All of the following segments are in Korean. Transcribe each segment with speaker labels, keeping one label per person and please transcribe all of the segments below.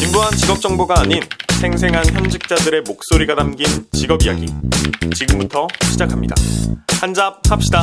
Speaker 1: 진부한 직업 정보가 아닌 생생한 현직자들의 목소리가 담긴 직업 이야기. 지금부터 시작합니다. 한잡 합시다.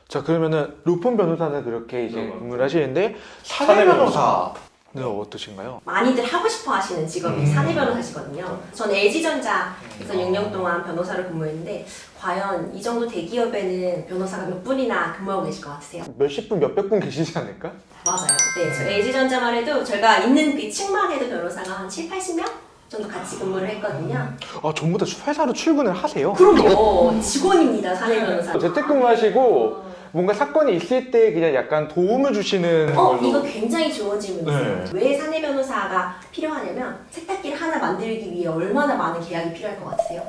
Speaker 2: 자, 그러면은 루폰 변호사는 그렇게 이제 근무를 하시는데 사내 변호사는 어떠신가요?
Speaker 3: 많이들 하고 싶어 하시는 직업이 사내 변호사시거든요. 전 LG전자에서 6년 동안 변호사로 근무했는데 과연 이 정도 대기업에는 변호사가 몇 분이나 근무하고 계실 것 같으세요?
Speaker 2: 몇십 분, 몇백 분 계시지 않을까?
Speaker 3: 맞아요. 네, 저 LG전자만 해도 저희가 있는 그 층만 해도 변호사가 한 7, 80명 정도 같이 근무를 했거든요.
Speaker 2: 아, 전부 다 회사로 출근을 하세요?
Speaker 3: 그럼요. 직원입니다, 사내 변호사.
Speaker 2: 재택근무하시고 뭔가 사건이 있을 때 그냥 약간 도움을 주시는 걸로.
Speaker 3: 이거 굉장히 좋은 질문이세요.
Speaker 2: 네.
Speaker 3: 왜 사내 변호사가 필요하냐면 세탁기를 하나 만들기 위해 얼마나 많은 계약이 필요할 것 같으세요?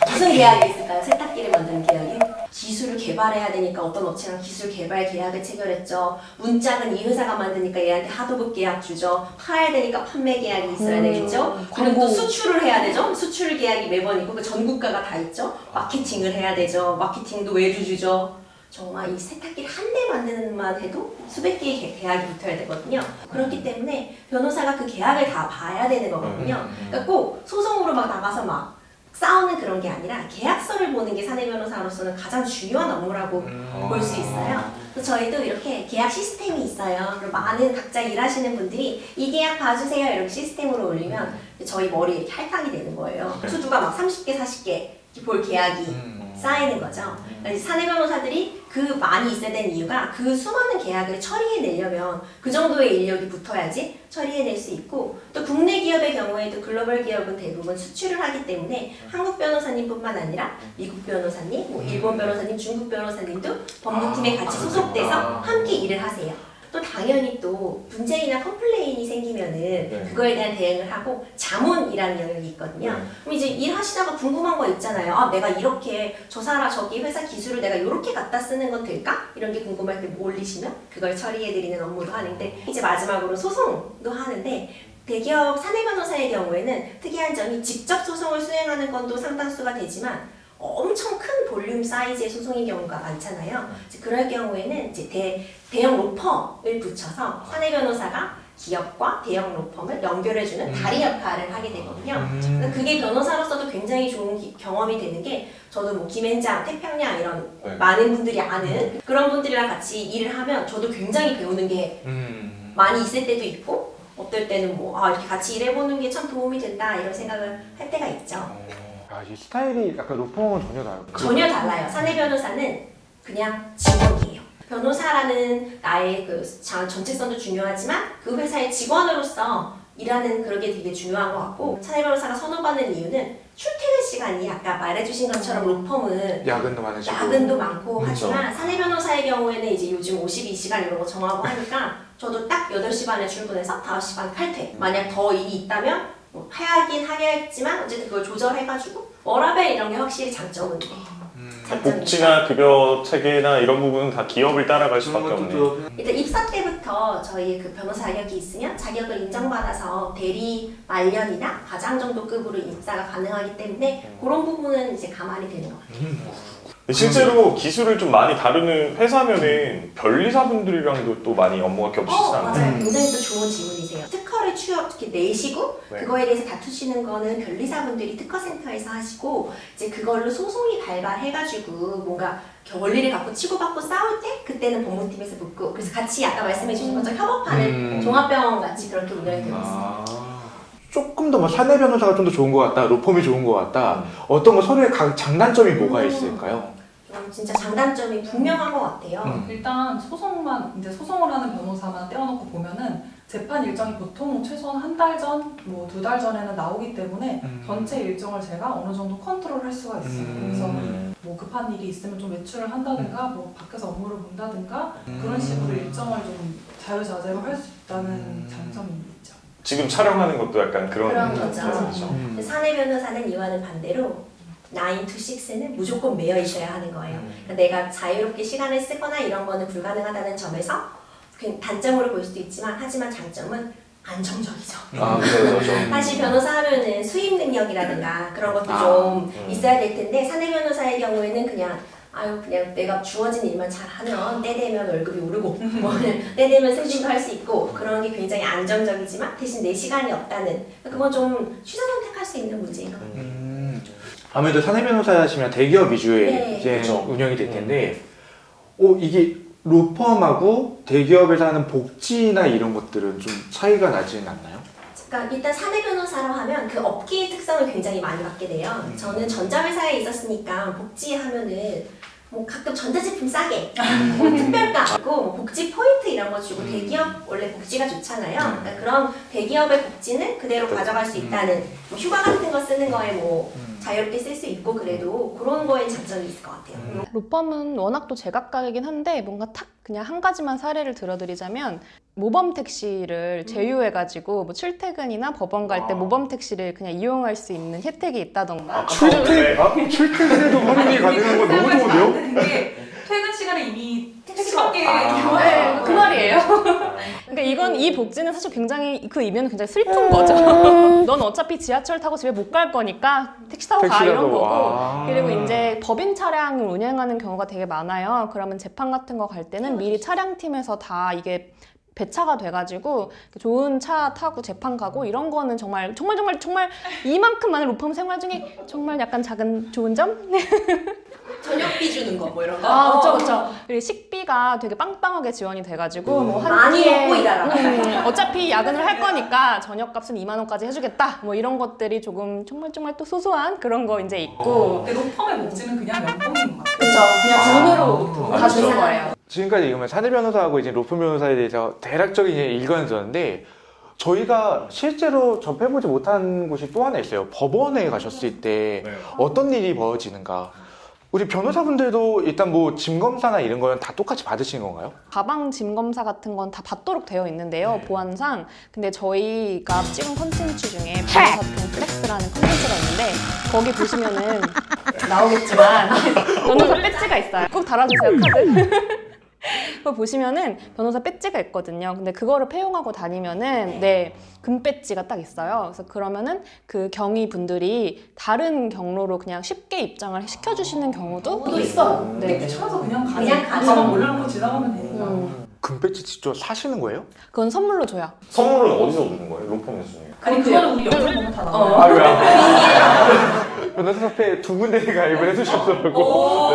Speaker 3: 무슨 계약이 있을까요? 세탁기를 만드는 계약이? 기술을 개발해야 되니까 어떤 업체랑 기술 개발 계약을 체결했죠. 문짝은 이 회사가 만드니까 얘한테 하도급 계약 주죠. 팔아야 되니까 판매 계약이 있어야 되겠죠. 그리고 또 수출을 해야 되죠. 수출 계약이 매번 있고 그 전국가가 다 있죠. 마케팅을 해야 되죠. 마케팅도 외주 주죠. 정말 이 세탁기를 한 대 만드는만 해도 수백 개의 계약이 붙어야 되거든요. 그렇기 때문에 변호사가 그 계약을 다 봐야 되는 거거든요. 그러니까 꼭 소송으로 막 나가서 막 싸우는 그런 게 아니라 계약서를 보는 게 사내 변호사로서는 가장 중요한 업무라고 볼 수 있어요. 그래서 저희도 이렇게 계약 시스템이 있어요. 그리고 많은 각자 일하시는 분들이 이 계약 봐주세요 이렇게 시스템으로 올리면 저희 머리에 이렇게 할당이 되는 거예요. 투두가 막 30개, 40개 볼 계약이 쌓이는 거죠. 그러니까 사내 변호사들이 그 많이 있어야 되는 이유가 그 수많은 계약을 처리해내려면 그 정도의 인력이 붙어야지 처리해낼 수 있고, 또 국내 기업의 경우에도 글로벌 기업은 대부분 수출을 하기 때문에 한국 변호사님뿐만 아니라 미국 변호사님, 뭐 일본 변호사님, 중국 변호사님도 법무팀에 같이 소속돼서 함께 일을 하세요. 또 당연히 또 분쟁이나 컴플레인이 생기면은 그거에 대한 대응을 하고 자문이라는 영역이 있거든요. 그럼 이제 일하시다가 궁금한 거 있잖아요. 아, 내가 이렇게 저기 회사 기술을 내가 이렇게 갖다 쓰는 건 될까? 이런 게 궁금할 때 뭐 올리시면 그걸 처리해드리는 업무도 하는데, 이제 마지막으로 소송도 하는데, 대기업 사내 변호사의 경우에는 특이한 점이 직접 소송을 수행하는 건도 상당수가 되지만 엄청 큰 볼륨 사이즈의 소송인 경우가 많잖아요. 이제 그럴 경우에는 이제 대형 로펌을 붙여서 사내 변호사가 기업과 대형 로펌을 연결해주는 다리 역할을 하게 되거든요. 그러니까 그게 변호사로서도 굉장히 좋은 경험이 되는 게, 저도 뭐 김앤장, 태평양 이런 많은 분들이 아는 그런 분들이랑 같이 일을 하면 저도 굉장히 배우는 게 많이 있을 때도 있고, 어떨 때는 뭐 이렇게 같이 일해보는 게 참 도움이 된다 이런 생각을 할 때가 있죠.
Speaker 2: 이 스타일이 약간 로펌은 전혀 다르고.
Speaker 3: 전혀 달라요. 사내 변호사는 그냥 직원이에요. 변호사라는 나의 그 정체성도 중요하지만 그 회사의 직원으로서 일하는 그런 게 되게 중요한 것 같고, 사내 변호사가 선호받는 이유는 출퇴근 시간이 아까 말해주신 것처럼 로펌은
Speaker 2: 야근도 많으시고.
Speaker 3: 야근도 많고 하지만 사내 변호사의 경우에는 이제 요즘 52시간 이런 거 정하고 하니까 저도 딱 8시 반에 출근해서 5시 반 칼퇴. 만약 더 일이 있다면 뭐 하긴 하겠지만 어쨌든 그걸 조절해가지고 워라밸 이런 게 확실히 장점은 돼.
Speaker 1: 복지나 급여 체계나 이런 부분은 다 기업을 따라갈 수밖에 없네요.
Speaker 3: 일단 입사 때부터 저희 그 변호사 자격이 있으면 자격을 인정받아서 대리 말년이나 과장 정도 급으로 입사가 가능하기 때문에 그런 부분은 이제 감안이 되는 것 같아요.
Speaker 1: 실제로 기술을 좀 많이 다루는 회사면은 변리사분들이랑도 또 많이 업무가 겹치지 않나요?
Speaker 3: 맞아요. 굉장히 또 좋은 질문이세요. 특허를 특히 내시고 그거에 대해서 다투시는 거는 변리사분들이 특허센터에서 하시고, 이제 그걸로 소송이 발발해가지고 뭔가 원리를 갖고 치고받고 싸울 때 그때는 법무팀에서 붙고, 그래서 같이 아까 말씀해주신 것처럼 협업하는 종합병원 같이 그렇게 운영이 되고 있습니다.
Speaker 2: 조금 더 뭐 사내 변호사가 좀 더 좋은 것 같다, 로펌이 좋은 것 같다. 어떤 거 서로의 장단점이 뭐가 있을까요?
Speaker 3: 진짜 장단점이 분명한 것 같아요.
Speaker 4: 일단 소송을 하는 변호사만 떼어놓고 보면은 재판 일정이 보통 최소한 한 달 전, 뭐 2달 전에는 나오기 때문에 전체 일정을 제가 어느 정도 컨트롤할 수가 있어요. 그래서 뭐 급한 일이 있으면 좀 외출을 한다든가, 뭐 밖에서 업무를 본다든가 그런 식으로 일정을 좀 자유자재로 할 수 있다는 장점이 있죠.
Speaker 1: 지금 촬영하는 것도 약간 그런
Speaker 3: 거죠. 사내 변호사는 이와는 반대로 9 to 6는 무조건 매여 있어야 하는 거예요. 그러니까 내가 자유롭게 시간을 쓰거나 이런 거는 불가능하다는 점에서 단점으로 볼 수도 있지만, 하지만 장점은 안정적이죠.
Speaker 2: 그렇죠.
Speaker 3: 사실 변호사 하면은 수입 능력이라든가 그런 것도 좀 있어야 될 텐데 사내 변호사의 경우에는 그냥 내가 주어진 일만 잘하면 때 되면 월급이 오르고 뭐 때 되면 승진도 할 수 있고 그런 게 굉장히 안정적이지만 대신 내 시간이 없다는 그건 좀 취사 선택할 수 있는 문제인 것 같아요.
Speaker 2: 아무래도 사내 변호사 하시면 대기업 위주의
Speaker 3: 네.
Speaker 2: 이제
Speaker 1: 그렇죠.
Speaker 2: 운영이 될 텐데 이게 로펌하고 대기업에서 하는 복지나 이런 것들은 좀 차이가 나지는 않나요?
Speaker 3: 그러니까 일단 사내 변호사로 하면 그 업계의 특성을 굉장히 많이 받게 돼요. 저는 전자회사에 있었으니까 복지하면은 뭐 가끔 전자제품 싸게, 뭐 특별가, 뭐 복지 포인트 이런 거 주고 대기업 원래 복지가 좋잖아요. 그러니까 그런 대기업의 복지는 그대로 가져갈 수 있다는 뭐 휴가 같은 거 쓰는 거에 뭐 자유롭게 쓸 수 있고 그래도 그런 거에 장점이 있을 것 같아요.
Speaker 5: 로펌은 워낙 또 제각각이긴 한데 뭔가 탁 그냥 한 가지만 사례를 들어드리자면 모범 택시를 제휴해가지고 뭐 출퇴근이나 법원 갈 때 모범 택시를 그냥 이용할 수 있는 혜택이 있다던가.
Speaker 2: 출퇴근에도 활용이 가능한 건 너무 좋은데요?
Speaker 4: 근데 퇴근 시간에 이미
Speaker 3: 택시가
Speaker 4: 택시밖에
Speaker 5: 네, 그 말이에요. 그러니까 이 복지는 사실 굉장히 그 이면은 굉장히 슬픈 거죠. 넌 어차피 지하철 타고 집에 못 갈 거니까 택시 타고 가 이런 거고. 그리고 이제 법인 차량을 운행하는 경우가 되게 많아요. 그러면 재판 같은 거 갈 때는 미리 차량팀에서 다 이게 배차가 돼가지고 좋은 차 타고 재판 가고 이런 거는 정말 이만큼 많은 로펌 생활 중에 정말 약간 작은 좋은 점?
Speaker 3: 저녁비 주는 거 뭐 이런 거.
Speaker 5: 그쵸. 그리고 식비가 되게 빵빵하게 지원이 돼가지고 뭐 한
Speaker 3: 많이
Speaker 5: 끼에
Speaker 3: 먹고 일하라.
Speaker 5: 어차피 야근을 할 거니까 저녁값은 2만 원까지 해주겠다. 뭐 이런 것들이 조금 정말 또 소소한 그런 거 이제 있고.
Speaker 4: 근데 로펌의 복지는 그냥 연봉인 것 같아요.
Speaker 5: 그쵸. 그냥 돈으로 다 주는 거예요.
Speaker 2: 지금까지 읽으면 사내 변호사하고 이제 로펌 변호사에 대해서 대략적인 일관을 들었는데 저희가 실제로 접해보지 못한 곳이 또 하나 있어요. 법원에 가셨을 때 어떤 일이 벌어지는가. 우리 변호사분들도 일단 뭐 짐 검사나 이런 거는 다 똑같이 받으시는 건가요?
Speaker 5: 가방 짐 검사 같은 건 다 받도록 되어 있는데요, 보안상. 근데 저희가 찍은 컨텐츠 중에 변호사통 플렉스라는 컨텐츠가 있는데 거기 보시면은 나오겠지만 변호사 배지가 있어요. 꼭 달아주세요, 카드. 그거 보시면은 변호사 배지가 있거든요. 근데 그거를 폐용하고 다니면은 금 배지가 딱 있어요. 그래서 그러면은 그 경위 분들이 다른 경로로 그냥 쉽게 입장을 시켜주시는 경우도 있어요.
Speaker 4: 네. 찾아서 그냥
Speaker 3: 그냥 가죠.
Speaker 4: 가방 올려놓고 지나가면 되니까.
Speaker 2: 금배지 직접 사시는 거예요?
Speaker 5: 그건 선물로 줘요.
Speaker 1: 선물은 어디서 주는 거예요? 로펌에서?
Speaker 4: 아니 그거는 우리 영상 보면 다 나와요.
Speaker 2: 왜? 변호사 협회 두 군데 가입을 해주셨더라고.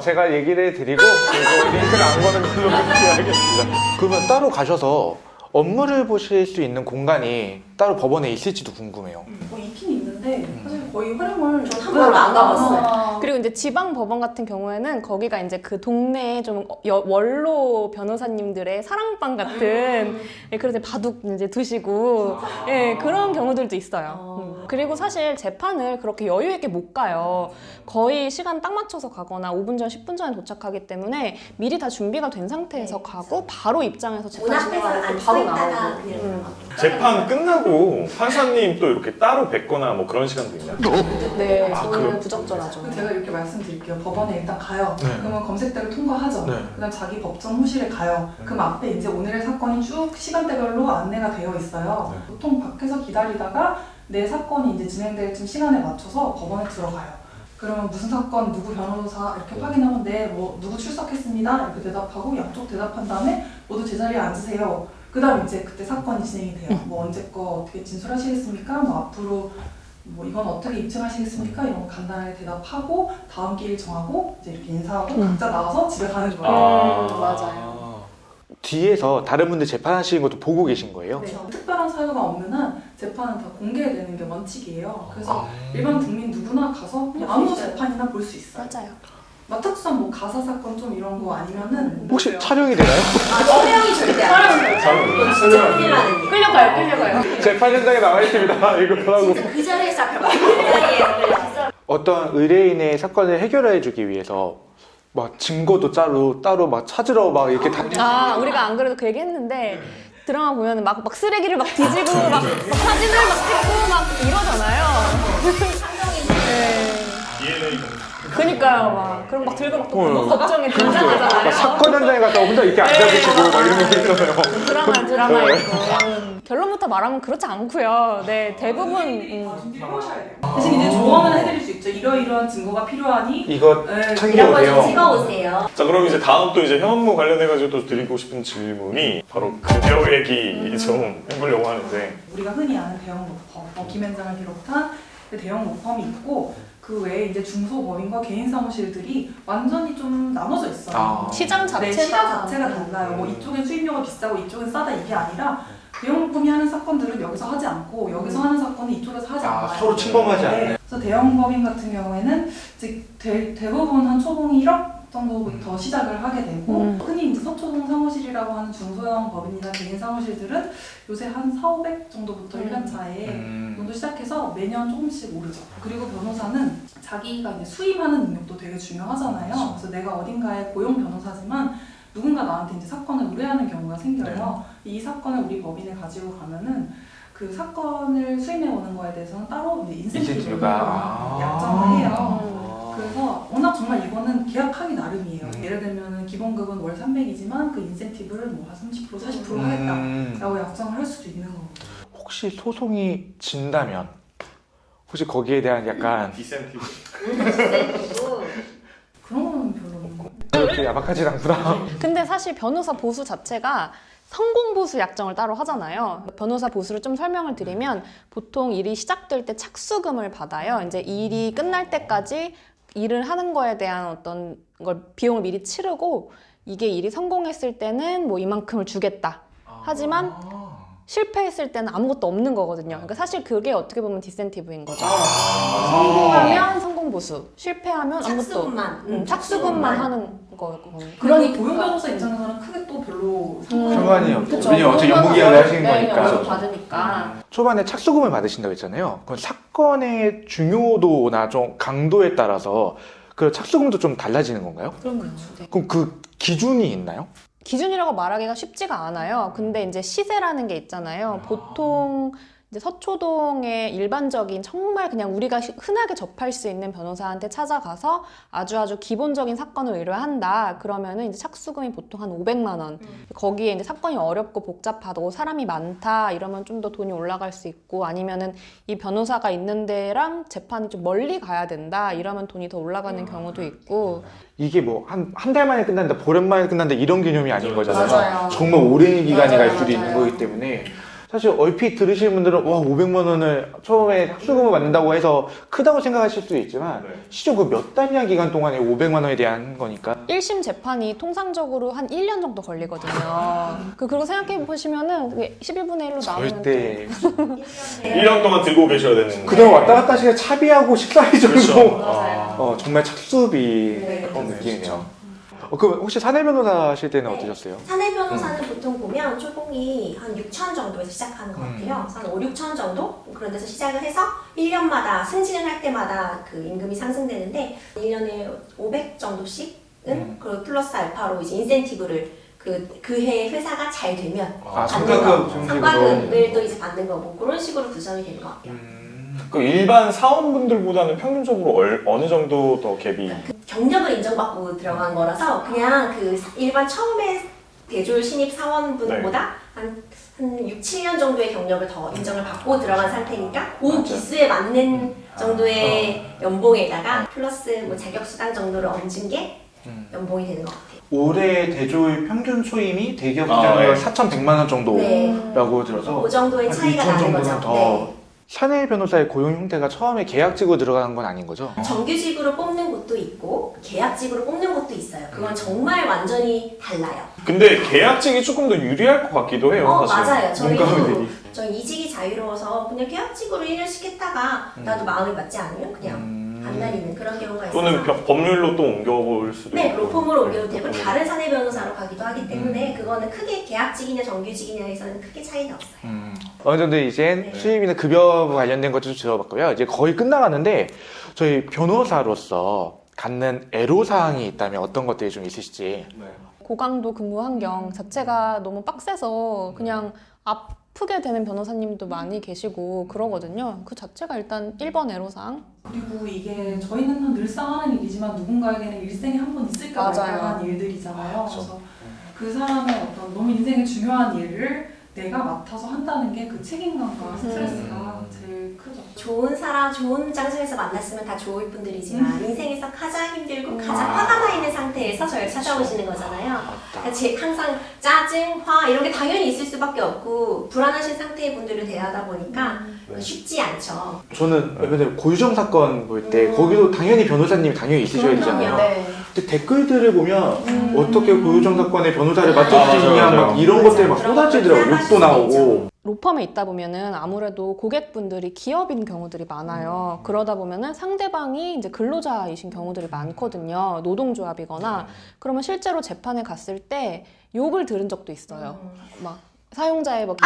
Speaker 2: 제가 얘기를 드리고 그리고 링크를 안 거는 걸로 그렇게 하겠습니다. 그러면 따로 가셔서 업무를 보실 수 있는 공간이 따로 법원에 있을지도 궁금해요.
Speaker 4: 뭐 있긴 있는데 사실 거의 활용을
Speaker 3: 전 한 번도 안 가봤어요.
Speaker 5: 그리고 이제 지방 법원 같은 경우에는 거기가 이제 그 동네에 좀 원로 변호사님들의 사랑방 같은 그래서 바둑 이제 두시고 그런 경우들도 있어요. 그리고 사실 재판을 그렇게 여유 있게 못 가요. 거의 시간 딱 맞춰서 가거나 5분 전, 10분 전에 도착하기 때문에 미리 다 준비가 된 상태에서 가고 바로 입장해서
Speaker 3: 문
Speaker 5: 재판
Speaker 3: 앞에서
Speaker 5: 진행하고
Speaker 3: 안
Speaker 5: 바로
Speaker 3: 서 있다가
Speaker 5: 나오고.
Speaker 3: 그냥
Speaker 1: 재판 끝나고 판사님 또 이렇게 따로 뵙거나 뭐 그런 시간도 있나요?
Speaker 5: 네,
Speaker 1: 아,
Speaker 5: 저는
Speaker 1: 그래요?
Speaker 5: 부적절하죠.
Speaker 4: 제가 이렇게 말씀드릴게요. 법원에 일단 가요.
Speaker 2: 네.
Speaker 4: 그러면 검색대를 통과하죠.
Speaker 2: 네.
Speaker 4: 그다음 자기 법정 호실에 가요. 그럼 앞에 이제 오늘의 사건이 쭉 시간대별로 안내가 되어 있어요. 보통 밖에서 기다리다가 내 사건이 이제 진행될 시간에 맞춰서 법원에 들어가요. 그러면 무슨 사건, 누구 변호사 이렇게 확인하면 뭐 누구 출석했습니다 이렇게 대답하고 양쪽 대답한 다음에 모두 제자리에 앉으세요. 그다음 이제 그때 사건이 진행이 돼요. 뭐 언제 거 어떻게 진술하시겠습니까? 뭐 앞으로 뭐 이건 어떻게 입증하시겠습니까? 이런 거 간단하게 대답하고 다음 길 정하고 이제 이렇게 인사하고 각자 나와서 집에 가는 거예요.
Speaker 5: 맞아요.
Speaker 2: 뒤에서 다른 분들 재판하시는 것도 보고 계신 거예요?
Speaker 4: 네, 특별한 사유가 없는 한 재판은 다 공개되는 게 원칙이에요. 그래서 일반 국민 누구나 가서 그냥 아무 재판이나 볼 수 있어요.
Speaker 5: 맞아요.
Speaker 4: 막탁수한 뭐 가사 사건 좀 이런 거 아니면은
Speaker 2: 혹시 촬영이 되나요?
Speaker 3: 촬영이 절대 안 돼요. 이건 진짜 큰일 나는 일.
Speaker 5: 끌려가요.
Speaker 2: 재판 현장에 나와 있습니다. 이거 하고.
Speaker 3: 진짜 그 자리에서 앞에 그 자리에
Speaker 2: 어떤 의뢰인의 사건을 해결해 주기 위해서 막 증거도 따로 막 찾으러 막 이렇게 다니는
Speaker 5: 우리가 안 그래도 그 얘기 했는데 드라마 보면 막 쓰레기를 막 뒤지고 막 사진을 막 찍고 막 이러잖아요.
Speaker 1: DNA
Speaker 5: 그니까요, 막. 그럼 막 들고 막 너무 걱정이 긴장되잖아요.
Speaker 2: 사건 현장에 갔다 혼자 이렇게 앉아 계시고 막 이런 거 있잖아요.
Speaker 5: 드라마 있고. 결론부터 말하면 그렇지 않고요. 네, 대부분
Speaker 4: 준비해오셔야 돼요. 대신 이제 조언을 해드릴 수 있죠. 이러이러한 증거가 필요하니
Speaker 2: 이거
Speaker 4: 네,
Speaker 3: 이런
Speaker 2: 챙겨오세요.
Speaker 3: 거좀 찍어오세요.
Speaker 1: 자, 그럼 이제 다음 또 이제 현업무 관련해가지고 또 드리고 싶은 질문이 바로 급여 얘기 좀 해보려고 하는데.
Speaker 4: 우리가 흔히 아는 대형 로펌, 김현장을 비롯한 그 대형 로펌이 있고 그 외에 이제 중소법인과 개인 사무실들이 완전히 좀 나눠져 있어요.
Speaker 5: 시장
Speaker 4: 네, 시장 자체가 달라요. 뭐 이쪽엔 수입료가 비싸고 이쪽은 싸다 이게 아니라 대형 로펌이 하는 사건들은 여기서 하지 않고 여기서 하는 사건은 이쪽에서 하지 않아요.
Speaker 2: 서로 침범하지 않네.
Speaker 4: 네. 그래서 대형 법인 같은 경우에는 이제 대부분 한 초봉이 1억 정도부터 시작을 하게 되고 흔히 이제 서초동 사무실이라고 하는 중소형 법인이나 개인 사무실들은 요새 한 4,500 정도부터 1년 차에 정도 시작해서 매년 조금씩 오르죠. 그리고 변호사는 자기가 이제 수임하는 능력도 되게 중요하잖아요. 그래서 내가 어딘가에 고용 변호사지만 누군가 나한테 이제 사건을 의뢰하는 경우가 생겨요. 이 사건을 우리 법인에 가지고 가면은 그 사건을 수임해 오는 거에 대해서는 따로 이제 인센티브를 약정을 해요. 그래서 워낙 정말 이거는 계약하기 나름이에요. 예를 들면 기본급은 월 300이지만 그 인센티브를 뭐 한 30%, 40% 하겠다라고 약정을 할 수도 있는 거고.
Speaker 2: 혹시 소송이 진다면 혹시 거기에 대한 약간
Speaker 1: 디센티브.
Speaker 4: 그런 거는 별로
Speaker 2: 그렇게 야박하진 않구나.
Speaker 5: 근데 사실 변호사 보수 자체가 성공 보수 약정을 따로 하잖아요. 변호사 보수를 좀 설명을 드리면 보통 일이 시작될 때 착수금을 받아요. 이제 일이 끝날 때까지 일을 하는 거에 대한 어떤 걸 비용을 미리 치르고 이게 일이 성공했을 때는 뭐 이만큼을 주겠다. 하지만 실패했을 때는 아무것도 없는 거거든요. 그러니까 사실 그게 어떻게 보면 디센티브인 거죠. 성공하면 성공 보수, 실패하면 아무것도
Speaker 3: 착수금만.
Speaker 5: 착수금만 하는 거고.
Speaker 4: 그러니 고용 변호사 입장에서는 크게 또 별로
Speaker 2: 상관이 없죠.
Speaker 5: 그쵸.
Speaker 2: 왜냐면 어차피 연봉계약을 하시는
Speaker 5: 네,
Speaker 2: 거니까.
Speaker 5: 연봉 받으니까.
Speaker 2: 초반에 착수금을 받으신다고 했잖아요. 그건 사건의 중요도나 좀 강도에 따라서 그 착수금도 좀 달라지는 건가요?
Speaker 5: 그럼요. 네.
Speaker 2: 그럼 그 기준이 있나요?
Speaker 5: 기준이라고 말하기가 쉽지가 않아요. 근데 이제 시세라는 게 있잖아요. 보통 이제 서초동의 일반적인 정말 그냥 우리가 흔하게 접할 수 있는 변호사한테 찾아가서 아주 기본적인 사건을 의뢰한다. 그러면은 이제 착수금이 보통 한 500만 원. 거기에 이제 사건이 어렵고 복잡하고 사람이 많다 이러면 좀 더 돈이 올라갈 수 있고 아니면은 이 변호사가 있는 데랑 재판이 좀 멀리 가야 된다. 이러면 돈이 더 올라가는 경우도 있고.
Speaker 2: 이게 뭐 한 달 만에 끝난다, 보름 만에 끝난다 이런 개념이 아닌 거잖아요.
Speaker 5: 맞아요.
Speaker 2: 정말 오랜 기간이 갈 수도
Speaker 5: 맞아요.
Speaker 2: 있는 거기 때문에 사실 얼핏 들으시는 분들은 와 500만 원을 처음에 착수금을 받는다고 해서 크다고 생각하실 수도 있지만 실제 그 몇 달이나 기간 동안에 500만 원에 대한 거니까
Speaker 5: 1심 재판이 통상적으로 한 1년 정도 걸리거든요. 그리고 생각해 보시면은 11분의 1로 나오면
Speaker 2: 절대
Speaker 1: 1년 동안 들고 계셔야 되는.
Speaker 2: 그동안 왔다 갔다 시간 차비하고 식사비 정도
Speaker 1: 그렇죠.
Speaker 5: 맞아요.
Speaker 2: 정말 착수비
Speaker 3: 네,
Speaker 2: 그런
Speaker 3: 그렇죠.
Speaker 2: 느낌이네요. 그럼 혹시 사내 변호사 하실 때는
Speaker 3: 네.
Speaker 2: 어떠셨어요?
Speaker 3: 사내 변호사는 보통 보면 초봉이 한 6천 정도에서 시작하는 것 같아요. 그래서 한 5, 6천 정도? 그런 데서 시작을 해서 1년마다 승진을 할 때마다 그 임금이 상승되는데 1년에 500 정도씩은 그 플러스 알파로 이제 인센티브를 그 해에 회사가 잘 되면 받는 거, 성과금을 또 이제 받는 거고 그런 식으로 구성이 되는 것 같아요.
Speaker 1: 그 일반 사원분들보다는 평균적으로 어느 정도 더 갭이.
Speaker 3: 경력을 인정받고 들어간 거라서 그냥 그 일반 처음에 대졸 신입 사원분보다 한 6, 7년 정도의 경력을 더 인정을 받고 들어간 상태니까 그 기수에 맞는 정도의 연봉에다가 플러스 뭐 자격수당 정도를 얹은 게 연봉이 되는 것 같아요.
Speaker 2: 올해 대졸 평균 초임이 대기업 시장에서 4,100만 원 정도라고 들어서
Speaker 3: 그 정도의
Speaker 2: 한
Speaker 3: 차이가
Speaker 2: 2천
Speaker 3: 나는
Speaker 2: 정도는
Speaker 3: 거죠.
Speaker 2: 더
Speaker 3: 네.
Speaker 2: 사내 변호사의 고용 형태가 처음에 계약직으로 들어가는 건 아닌 거죠?
Speaker 3: 정규직으로 뽑는 곳도 있고 계약직으로 뽑는 곳도 있어요. 그건 정말 완전히 달라요.
Speaker 1: 근데 계약직이 조금 더 유리할 것 같기도 해요. 사실.
Speaker 3: 맞아요. 저희도
Speaker 2: 문과들이.
Speaker 3: 저 이직이 자유로워서 그냥 계약직으로 일을 시켰다가 나도 마음이 맞지 않으면 그냥 안 다니는 그런 경우가 있어서
Speaker 1: 또는 법률로 또 옮겨볼 수도
Speaker 3: 네,
Speaker 1: 있고.
Speaker 3: 로펌으로 옮겨도 되고 다른 사내 변호사로 가기도 하기 때문에 그거는 크게 계약직이냐 정규직이냐에서는 크게 차이는 없어요.
Speaker 2: 어느 정도 이제 수입이나 급여 관련된 것도 좀 들어봤고요. 이제 거의 끝나가는데 저희 변호사로서 갖는 애로사항이 있다면 어떤 것들이 좀 있으실지.
Speaker 5: 고강도 근무 환경 자체가 너무 빡세서 그냥 아프게 되는 변호사님도 많이 계시고 그러거든요. 그 자체가 일단 1번 애로사항.
Speaker 4: 그리고 이게 저희는 늘상 하는 일이지만 누군가에게는 일생에 한 번 있을까
Speaker 5: 맞아요.
Speaker 4: 말까한 일들이잖아요. 그래서 그 사람의 어떤 너무 인생에 중요한 일을 내가 맡아서 한다는 게 그 책임감과 스트레스가 제일 크죠.
Speaker 3: 좋은 사람, 좋은 장소에서 만났으면 다 좋을 분들이지만 인생에서 가장 힘들고 가장 화가 나 있는 상태에서 저를 찾아오시는 거잖아요. 그러니까 항상 짜증, 화 이런 게 당연히 있을 수밖에 없고 불안하신 상태의 분들을 대하다 보니까 쉽지 않죠.
Speaker 2: 저는 예전에 고유정 사건 볼 때 거기도 당연히 변호사님이 당연히 있으셔야
Speaker 3: 그럼요.
Speaker 2: 되잖아요.
Speaker 5: 네.
Speaker 2: 근데 댓글들을 보면 어떻게 고유정 사건의 변호사를
Speaker 1: 맞아요,
Speaker 2: 맡았느냐
Speaker 1: 맞아요.
Speaker 2: 막 이런 것들이 막 쏟아지더라고요.
Speaker 3: 그런
Speaker 2: 욕도
Speaker 3: 거
Speaker 2: 나오고.
Speaker 5: 로펌에 있다 보면은 아무래도 고객분들이 기업인 경우들이 많아요. 그러다 보면은 상대방이 이제 근로자이신 경우들이 많거든요. 노동조합이거나. 그러면 실제로 재판에 갔을 때 욕을 들은 적도 있어요. 막 사용자의 막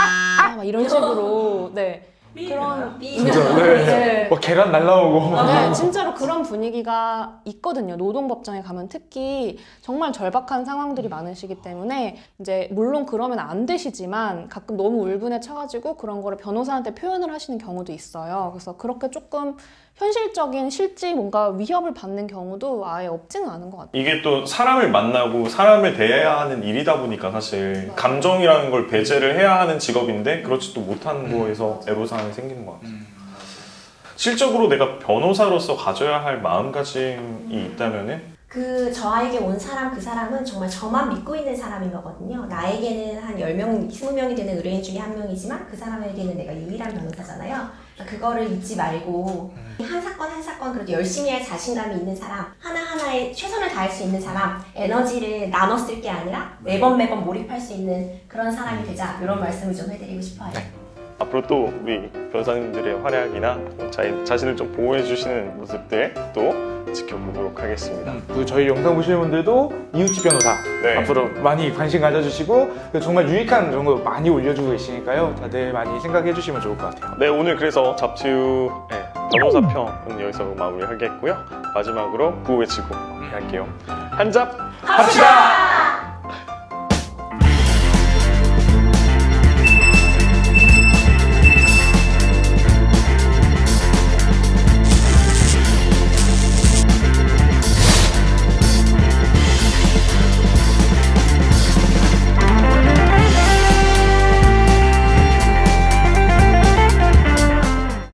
Speaker 5: 이런 식으로. 네. 그런
Speaker 2: 진짜 네. 막 계란 날라오고.
Speaker 5: 네, 진짜로 그런 분위기가 있거든요. 노동법정에 가면 특히 정말 절박한 상황들이 많으시기 때문에 이제 물론 그러면 안 되시지만 가끔 너무 울분에 차가지고 그런 거를 변호사한테 표현을 하시는 경우도 있어요. 그래서 그렇게 조금 현실적인 실제 뭔가 위협을 받는 경우도 아예 없지는 않은 것 같아요.
Speaker 1: 이게 또 사람을 만나고 사람을 대해야 하는 일이다 보니까 사실 감정이라는 걸 배제를 해야 하는 직업인데 그렇지도 못한 거에서 애로사항이 생기는 것 같아요. 실적으로 내가 변호사로서 가져야 할 마음가짐이 있다면은
Speaker 3: 저에게 온 사람, 그 사람은 정말 저만 믿고 있는 사람인 거거든요. 나에게는 한 10명, 20명이 되는 의뢰인 중에 한 명이지만 그 사람에게는 내가 유일한 변호사잖아요. 그거를 잊지 말고 한 사건 한 사건 그래도 열심히 할 자신감이 있는 사람, 하나하나에 최선을 다할 수 있는 사람, 에너지를 나눠 쓸 게 아니라 매번 몰입할 수 있는 그런 사람이 되자, 이런 말씀을 좀 해드리고 싶어요.
Speaker 1: 앞으로 또 우리 변호사님들의 활약이나 자신을 좀 보호해 주시는 모습들 또 지켜보도록 하겠습니다.
Speaker 2: 그리고 저희 영상 보시는 분들도 이웃집 변호사
Speaker 1: 네.
Speaker 2: 앞으로 많이 관심 가져주시고 정말 유익한 정보 많이 올려주고 계시니까요. 다들 많이 생각해 주시면 좋을 것 같아요.
Speaker 1: 네, 오늘 그래서 잡지우 변호사 편은 여기서 마무리하겠고요. 마지막으로 구호 외치고 할게요. 한잡
Speaker 3: 합시다!